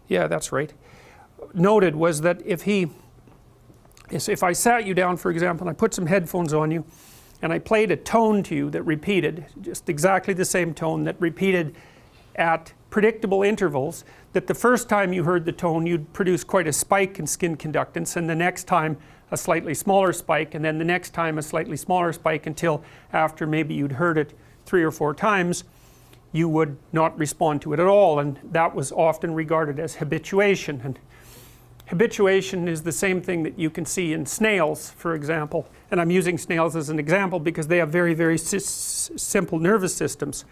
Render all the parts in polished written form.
yeah, that's right, noted was that if I sat you down, for example, and I put some headphones on you and I played a tone to you that repeated, just exactly the same tone that repeated at predictable intervals, that the first time you heard the tone you'd produce quite a spike in skin conductance, and the next time a slightly smaller spike, and then the next time a slightly smaller spike, until after maybe you'd heard it 3 or 4 times you would not respond to it at all, and that was often regarded as habituation. And habituation is the same thing that you can see in snails, for example, and I'm using snails as an example because they have very, very simple nervous systems.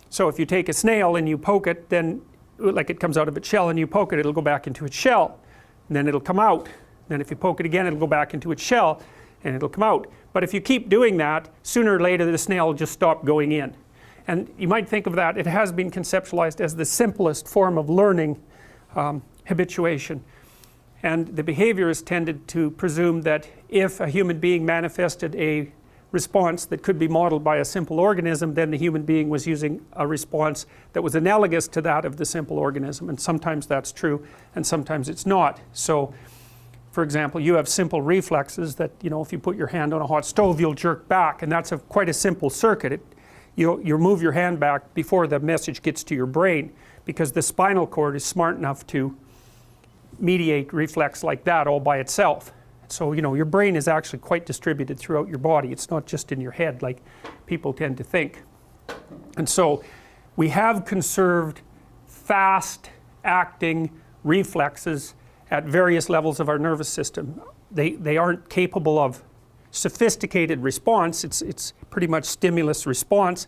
So if you take a snail and you poke it, then like it comes out of its shell and you poke it, it'll go back into its shell, and then it'll come out. Then if you poke it again, it'll go back into its shell and it'll come out. But if you keep doing that, sooner or later the snail will just stop going in. And you might think of that, it has been conceptualized as the simplest form of learning, habituation. And the behaviorists tended to presume that if a human being manifested a response that could be modeled by a simple organism, then the human being was using a response that was analogous to that of the simple organism. And sometimes that's true and sometimes it's not. So for example, you have simple reflexes that, you know, if you put your hand on a hot stove you'll jerk back, and that's quite a simple circuit. You'll move your hand back before the message gets to your brain, because the spinal cord is smart enough to mediate reflex like that all by itself. So you know, your brain is actually quite distributed throughout your body. It's not just in your head like people tend to think. And so we have conserved fast acting reflexes at various levels of our nervous system. They aren't capable of sophisticated response. It's pretty much stimulus response,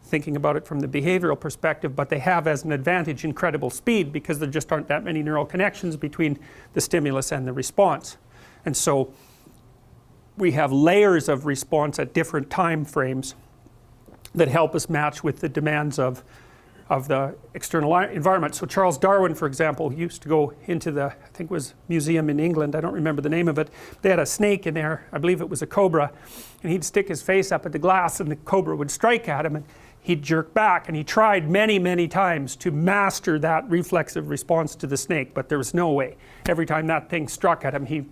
thinking about it from the behavioral perspective, but they have as an advantage incredible speed, because there just aren't that many neural connections between the stimulus and the response. And so we have layers of response at different time frames that help us match with the demands of the external environment. So Charles Darwin, for example, used to go into the, I think it was museum in England, I don't remember the name of it. They had a snake in there, I believe it was a cobra, and he'd stick his face up at the glass and the cobra would strike at him and he'd jerk back, and he tried many, many times to master that reflexive response to the snake, but there was no way. Every time that thing struck at him, he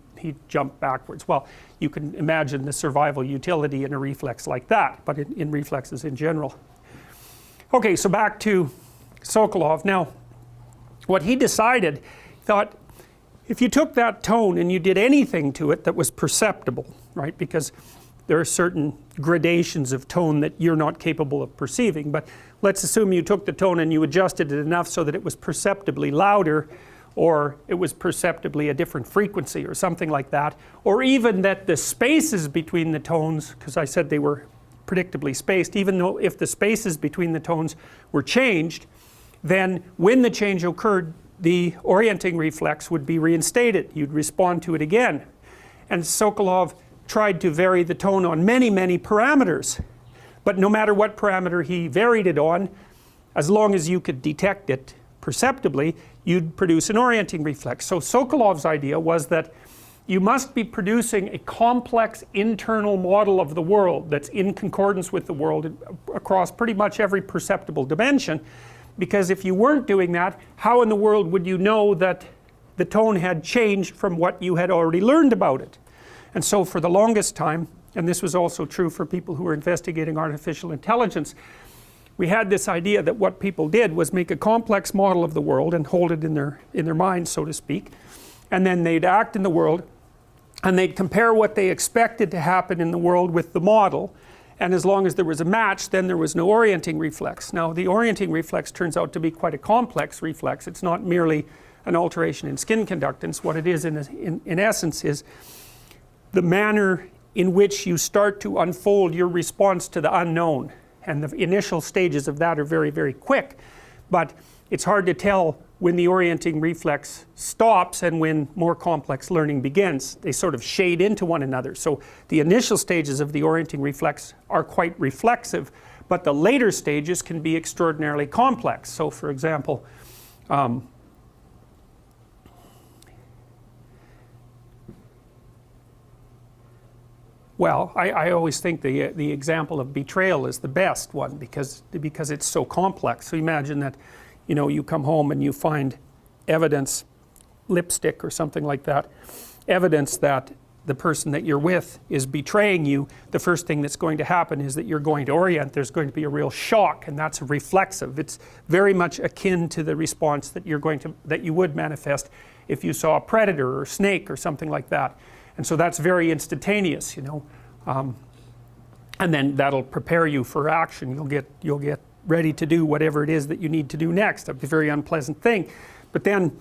jumped backwards. Well, you can imagine the survival utility in a reflex like that, but in reflexes in general. Okay, so back to Sokolov. Now, what he decided, thought, if you took that tone and you did anything to it that was perceptible, right, because there are certain gradations of tone that you're not capable of perceiving, but let's assume you took the tone and you adjusted it enough so that it was perceptibly louder, or it was perceptibly a different frequency or something like that, or even that the spaces between the tones, because I said they were predictably spaced, even though if the spaces between the tones were changed, then when the change occurred the orienting reflex would be reinstated. You'd respond to it again. And Sokolov tried to vary the tone on many, many parameters, but no matter what parameter he varied it on, as long as you could detect it perceptibly, you'd produce an orienting reflex. So Sokolov's idea was that you must be producing a complex internal model of the world that's in concordance with the world across pretty much every perceptible dimension, because if you weren't doing that, how in the world would you know that the tone had changed from what you had already learned about it? And so for the longest time, and this was also true for people who were investigating artificial intelligence, we had this idea that what people did was make a complex model of the world and hold it in their mind, so to speak, and then they'd act in the world and they'd compare what they expected to happen in the world with the model, and as long as there was a match, then there was no orienting reflex. Now the orienting reflex turns out to be quite a complex reflex. It's not merely an alteration in skin conductance. What it is in essence is the manner in which you start to unfold your response to the unknown, and the initial stages of that are very, very quick, but it's hard to tell when the orienting reflex stops and when more complex learning begins. They sort of shade into one another. So the initial stages of the orienting reflex are quite reflexive, but the later stages can be extraordinarily complex. So for example, Well, I always think the example of betrayal is the best one because it's so complex. So imagine that, you know, you come home and you find evidence, lipstick or something like that, evidence that the person that you're with is betraying you. The first thing that's going to happen is that you're going to orient. There's going to be a real shock, and that's reflexive. It's very much akin to the response that you would manifest if you saw a predator or snake or something like that. And so that's very instantaneous, you know, and then that'll prepare you for action. You'll get ready to do whatever it is that you need to do next. That'll be a very unpleasant thing, but then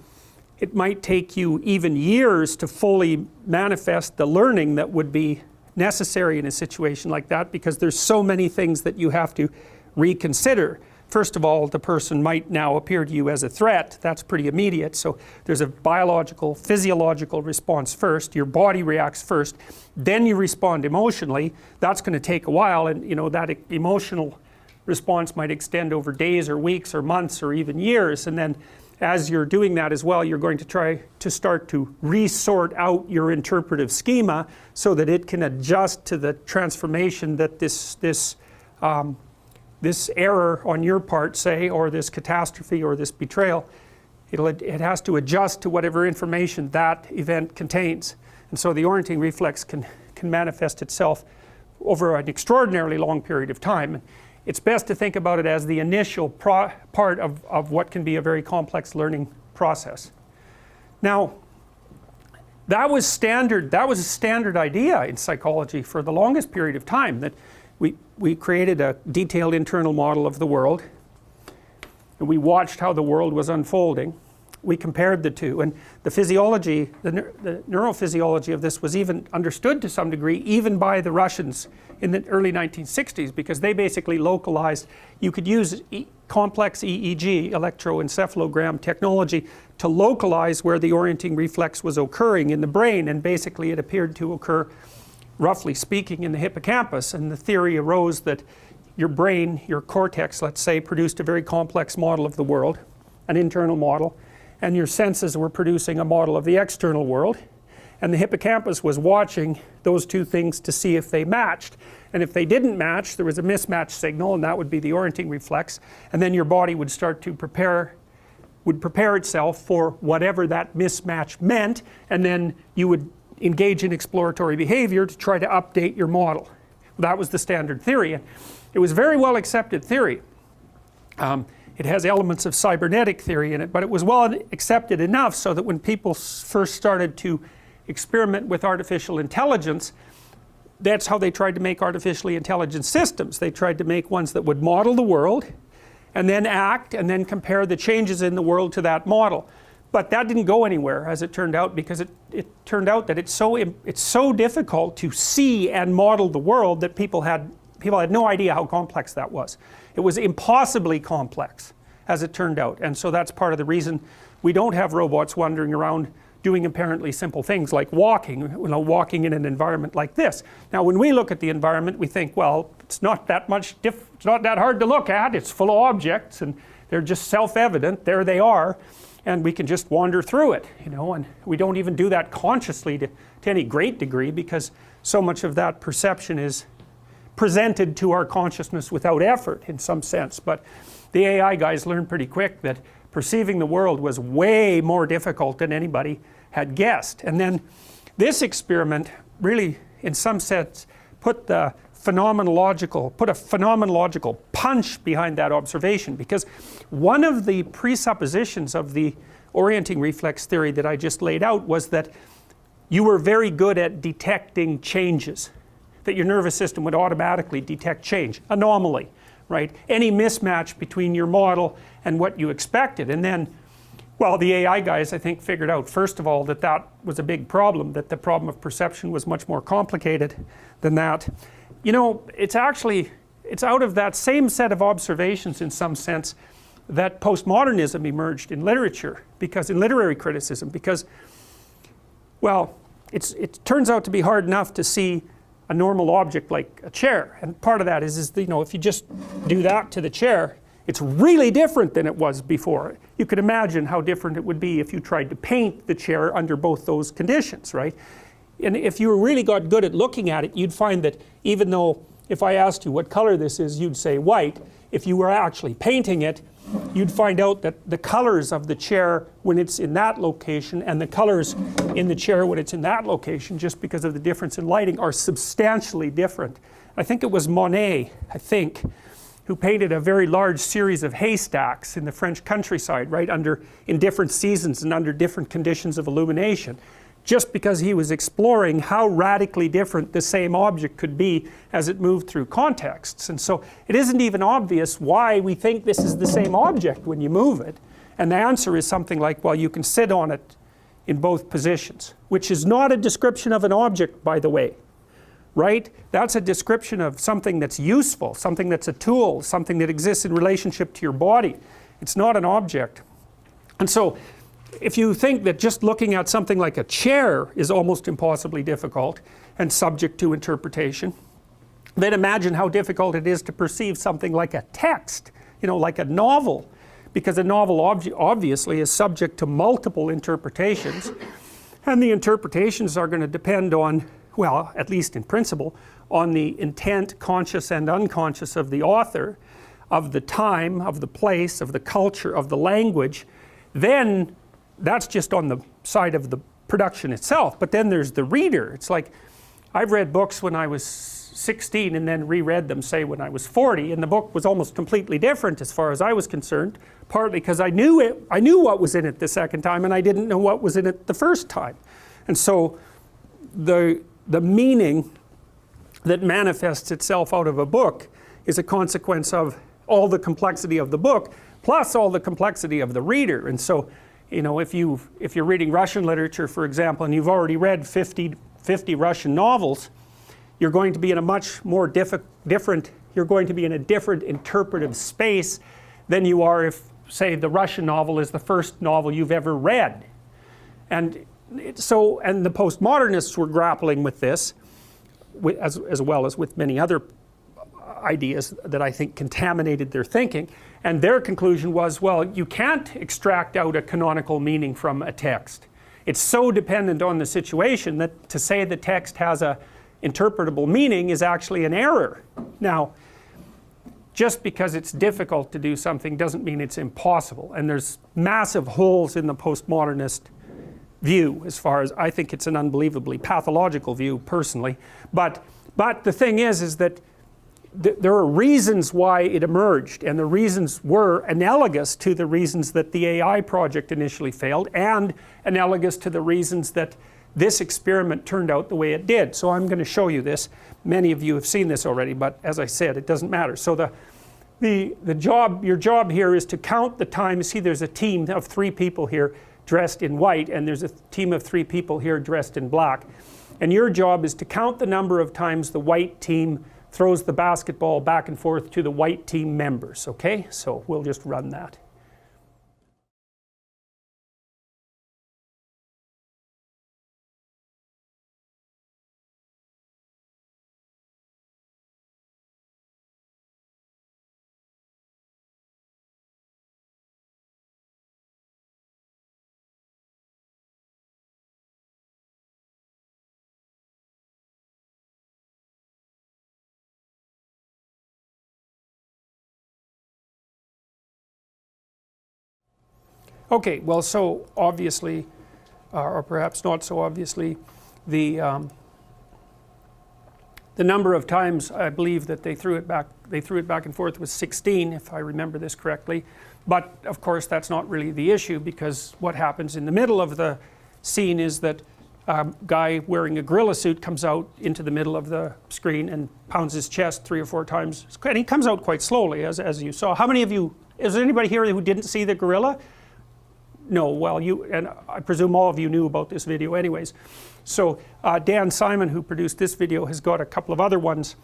it might take you even years to fully manifest the learning that would be necessary in a situation like that, because there's so many things that you have to reconsider. First of all, the person might now appear to you as a threat. That's pretty immediate. So there's a biological, physiological response first. Your body reacts first. Then you respond emotionally. That's going to take a while, and you know that emotional response might extend over days or weeks or months or even years. And then as you're doing that as well, you're going to try to start to resort out your interpretive schema so that it can adjust to the transformation that this error on your part, say, or this catastrophe or this betrayal, it has to adjust to whatever information that event contains. And so the orienting reflex can manifest itself over an extraordinarily long period of time. It's best to think about it as the initial part of what can be a very complex learning process. Now, that was a standard idea in psychology for the longest period of time, that we created a detailed internal model of the world, and we watched how the world was unfolding. We compared the two, and the physiology, the neurophysiology of this was even understood to some degree, even by the Russians in the early 1960s, because they basically localized. You could use complex EEG, electroencephalogram technology, to localize where the orienting reflex was occurring in the brain, and basically it appeared to occur, roughly speaking, in the hippocampus. And the theory arose that your brain, your cortex, let's say, produced a very complex model of the world, an internal model, and your senses were producing a model of the external world, and the hippocampus was watching those two things to see if they matched. And if they didn't match, there was a mismatch signal, and that would be the orienting reflex, and then your body would start to prepare itself for whatever that mismatch meant, and then you would engage in exploratory behavior to try to update your model. That was the standard theory, and it was very well accepted theory. It has elements of cybernetic theory in it, but it was well accepted enough so that when people first started to experiment with artificial intelligence, that's how they tried to make artificially intelligent systems. They tried to make ones that would model the world and then act and then compare the changes in the world to that model. But that didn't go anywhere, as it turned out, because it turned out that it's so difficult to see and model the world that people had no idea how complex that was. It was impossibly complex, as it turned out. And so that's part of the reason we don't have robots wandering around doing apparently simple things like walking in an environment like this. Now, when we look at the environment, we think, well, it's not that hard to look at. It's full of objects, and they're just self-evident. There they are, and we can just wander through it, you know. And we don't even do that consciously to any great degree, because so much of that perception is presented to our consciousness without effort, in some sense. But the AI guys learned pretty quick that perceiving the world was way more difficult than anybody had guessed. And then this experiment really, in some sense, put a phenomenological punch behind that observation, because one of the presuppositions of the orienting reflex theory that I just laid out was that you were very good at detecting changes, that your nervous system would automatically detect change, anomaly, right? Any mismatch between your model and what you expected. And then, well, the AI guys, I think, figured out, first of all, that was a big problem, that the problem of perception was much more complicated than that. You know, it's out of that same set of observations, in some sense, that postmodernism emerged in literature, because in literary criticism, because, well, it turns out to be hard enough to see a normal object like a chair, and part of that is you know, if you just do that to the chair, it's really different than it was before. You could imagine how different it would be if you tried to paint the chair under both those conditions, right? and if you really got good at looking at it, you'd find that even though if I asked you what color this is, you'd say white. If you were actually painting it, you'd find out that the colors of the chair when it's in that location and the colors in the chair when it's in that location, just because of the difference in lighting, are substantially different. I think it was Monet, who painted a very large series of haystacks in the French countryside, right, in different seasons and under different conditions of illumination, just because he was exploring how radically different the same object could be as it moved through contexts. And so it isn't even obvious why we think this is the same object when you move it. And the answer is something like, well, you can sit on it in both positions, which is not a description of an object, by the way. Right? That's a description of something that's useful, something that's a tool, something that exists in relationship to your body. It's not an object. And so if you think that just looking at something like a chair is almost impossibly difficult and subject to interpretation, then imagine how difficult it is to perceive something like a text, like a novel, because a novel obviously is subject to multiple interpretations, and the interpretations are going to depend on, well, at least in principle, on the intent, conscious and unconscious, of the author, of the time, of the place, of the culture, of the language. Then that's just on the side of the production itself, but then there's the reader. It's like, I've read books when I was 16 and then reread them, say, when I was 40, and the book was almost completely different as far as I was concerned, partly because I knew what was in it the second time and I didn't know what was in it the first time. And so the meaning that manifests itself out of a book is a consequence of all the complexity of the book plus all the complexity of the reader. And so, if you're reading Russian literature, for example, and you've already read 50 Russian novels, you're going to be in a much more you're going to be in a different interpretive space than you are if, say, the Russian novel is the first novel you've ever read. And the postmodernists were grappling with this, as well as with many other ideas that I think contaminated their thinking. And their conclusion was, well, you can't extract out a canonical meaning from a text. It's so dependent on the situation that to say the text has a interpretable meaning is actually an error. Now, just because it's difficult to do something doesn't mean it's impossible. And there's massive holes in the postmodernist view, as far as I think it's an unbelievably pathological view personally. But the thing is that there are reasons why it emerged, and the reasons were analogous to the reasons that the AI project initially failed, and analogous to the reasons that this experiment turned out the way it did. So I'm going to show you this. Many of you have seen this already, but as I said, it doesn't matter. So your job here is to count the time. You see, there's a team of 3 people here dressed in white, and there's a team of 3 people here dressed in black. And your job is to count the number of times the white team throws the basketball back and forth to the white team members, okay? So we'll just run that. Okay, well, so obviously, or perhaps not so obviously, the number of times I believe that they threw it back and forth was 16, if I remember this correctly. But of course, that's not really the issue, because what happens in the middle of the scene is that a guy wearing a gorilla suit comes out into the middle of the screen and pounds his chest 3 or 4 times, and he comes out quite slowly, as you saw. How many of you? Is there anybody here who didn't see the gorilla? No, well, and I presume all of you knew about this video anyways. So Dan Simon, who produced this video, has got a couple of other ones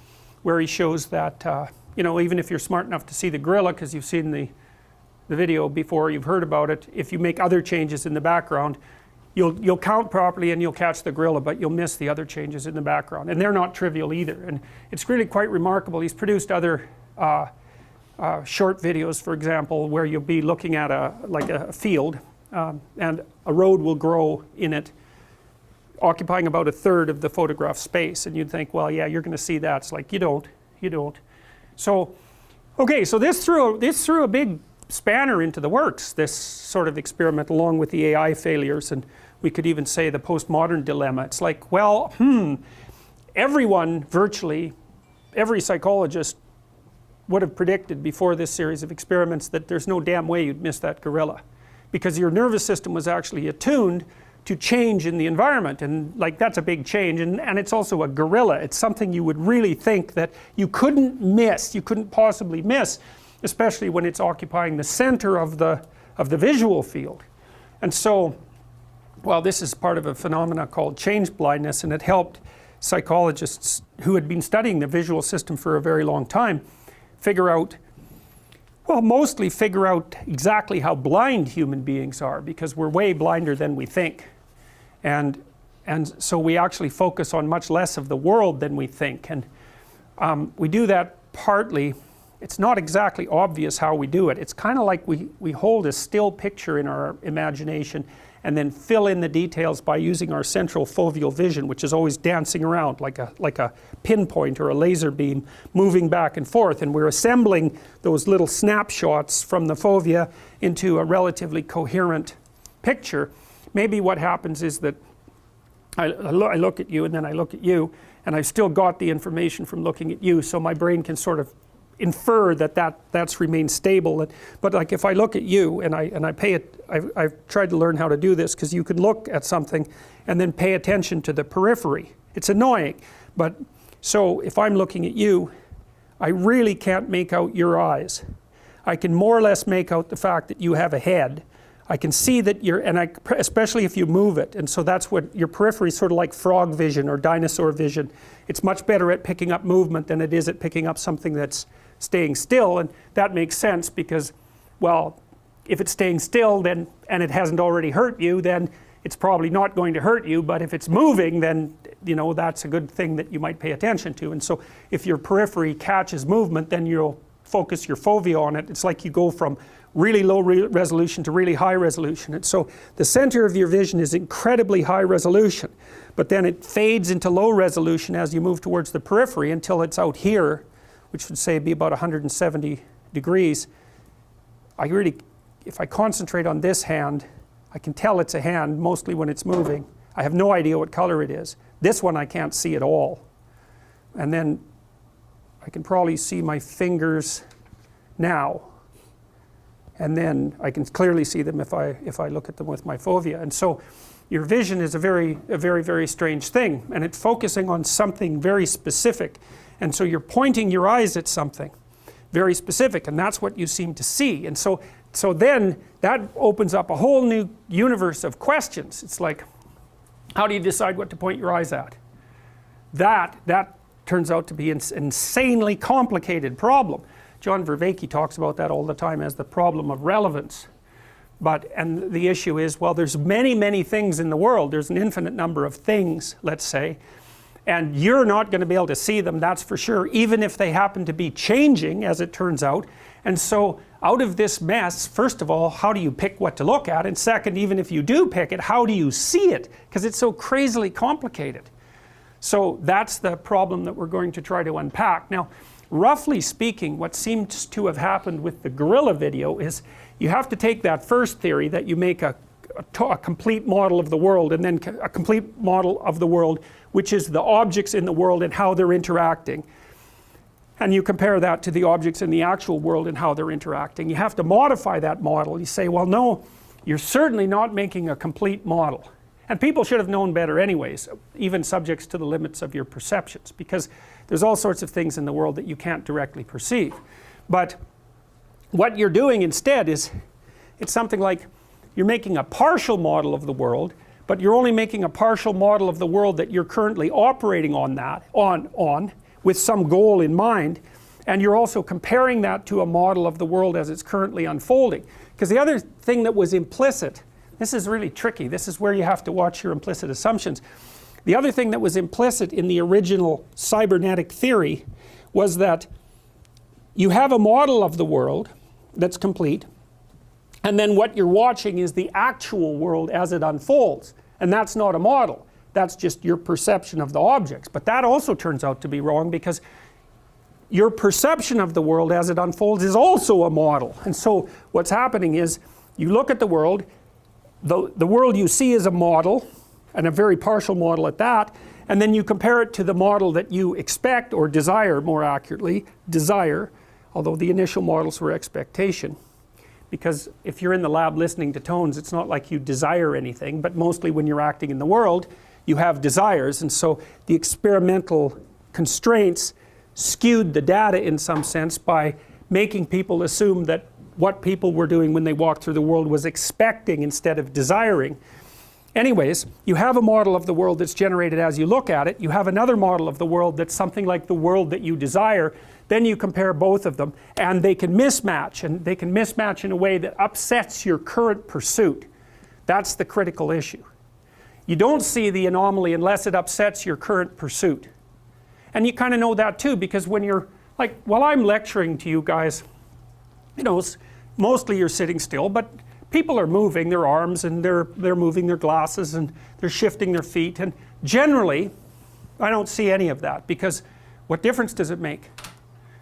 where he shows that, even if you're smart enough to see the gorilla, because you've seen the video before, you've heard about it, if you make other changes in the background, you'll count properly and you'll catch the gorilla, but you'll miss the other changes in the background. And they're not trivial either. And it's really quite remarkable. He's produced other short videos, for example, where you'll be looking at a field, and a road will grow in it occupying about a third of the photograph space, and you'd think, well, yeah, you're going to see that. It's like, you don't. So, okay, so this threw a big spanner into the works, this sort of experiment, along with the AI failures, and we could even say the postmodern dilemma. It's like, well, everyone, virtually, every psychologist would have predicted before this series of experiments that there's no damn way you'd miss that gorilla, because your nervous system was actually attuned to change in the environment, and like that's a big change, and it's also a gorilla. It's something you would really think that you couldn't miss, you couldn't possibly miss, especially when it's occupying the center of the visual field. And so, well, this is part of a phenomena called change blindness, and it helped psychologists who had been studying the visual system for a very long time figure out, well, mostly figure out exactly how blind human beings are, because we're way blinder than we think. And so we actually focus on much less of the world than we think. And we do that partly, it's not exactly obvious how we do it. It's kind of like we hold a still picture in our imagination and then fill in the details by using our central foveal vision, which is always dancing around like a pinpoint or a laser beam moving back and forth, and we're assembling those little snapshots from the fovea into a relatively coherent picture. Maybe what happens is that I look at you and then I look at you, and I've still got the information from looking at you, so my brain can sort of infer that's remained stable. But like if I look at you and I pay it, I've tried to learn how to do this, because you can look at something and then pay attention to the periphery. It's annoying, but so if I'm looking at you, I really can't make out your eyes. I can more or less make out the fact that you have a head. I can see that especially if you move it, and so that's what your periphery is, sort of like frog vision or dinosaur vision. It's much better at picking up movement than it is at picking up something that's staying still, and that makes sense because, well, if it's staying still then, and it hasn't already hurt you, then it's probably not going to hurt you, but if it's moving, then, you know, that's a good thing that you might pay attention to. And so if your periphery catches movement, then you'll focus your fovea on it. It's like you go from really low resolution to really high resolution. And so the center of your vision is incredibly high resolution, but then it fades into low resolution as you move towards the periphery until it's out here, which would say be about 170 degrees. If I concentrate on this hand, I can tell it's a hand mostly when it's moving. I have no idea what color it is. This one I can't see at all. And then I can probably see my fingers now. And then I can clearly see them if I look at them with my fovea. And so your vision is a very, very strange thing, and it's focusing on something very specific. And so you're pointing your eyes at something very specific, and that's what you seem to see. And so then that opens up a whole new universe of questions. It's like, how do you decide what to point your eyes at? That turns out to be an insanely complicated problem. John Vervaeke talks about that all the time as the problem of relevance. And the issue is, well, there's many things in the world. There's an infinite number of things, let's say, and you're not going to be able to see them, that's for sure, even if they happen to be changing, as it turns out. And so out of this mess, first of all, how do you pick what to look at? And second, even if you do pick it, how do you see it? Because it's so crazily complicated. So that's the problem that we're going to try to unpack. Now, roughly speaking, what seems to have happened with the gorilla video is you have to take that first theory that you make a complete model of the world, and then a complete model of the world which is the objects in the world and how they're interacting, and you compare that to the objects in the actual world and how they're interacting. You have to modify that model. You say, well, no, you're certainly not making a complete model. And people should have known better anyways, even subjects to the limits of your perceptions, because there's all sorts of things in the world that you can't directly perceive. But what you're doing instead is, it's something like you're making a partial model of the world, but you're only making a partial model of the world that you're currently operating on with some goal in mind, and you're also comparing that to a model of the world as it's currently unfolding. Because the other thing that was implicit, this is really tricky, this is where you have to watch your implicit assumptions. The other thing that was implicit in the original cybernetic theory was that you have a model of the world that's complete, and then what you're watching is the actual world as it unfolds. And that's not a model. That's just your perception of the objects. But that also turns out to be wrong, because your perception of the world as it unfolds is also a model. And so what's happening is, you look at the world you see is a model, and a very partial model at that, and then you compare it to the model that you expect, or desire, more accurately, desire, although the initial models were expectation. Because if you're in the lab listening to tones, it's not like you desire anything, but mostly when you're acting in the world, you have desires, and so the experimental constraints skewed the data in some sense by making people assume that what people were doing when they walked through the world was expecting instead of desiring. Anyways, you have a model of the world that's generated as you look at it. You have another model of the world that's something like the world that you desire. Then you compare both of them, and they can mismatch, and they can mismatch in a way that upsets your current pursuit. That's the critical issue. You don't see the anomaly unless it upsets your current pursuit. And you kind of know that too, because when you're, like, while I'm lecturing to you guys, you know, mostly you're sitting still, but people are moving their arms, and they're moving their glasses, and they're shifting their feet, and generally I don't see any of that, because what difference does it make?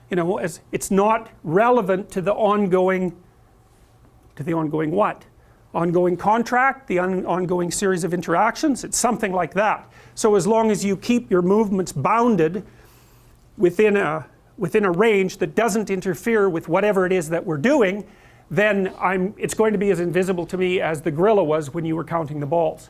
You know, it's not relevant to the ongoing what? Ongoing contract, the ongoing series of interactions. It's something like that. So as long as you keep your movements bounded within a range that doesn't interfere with whatever it is that we're doing, then it's going to be as invisible to me as the gorilla was when you were counting the balls.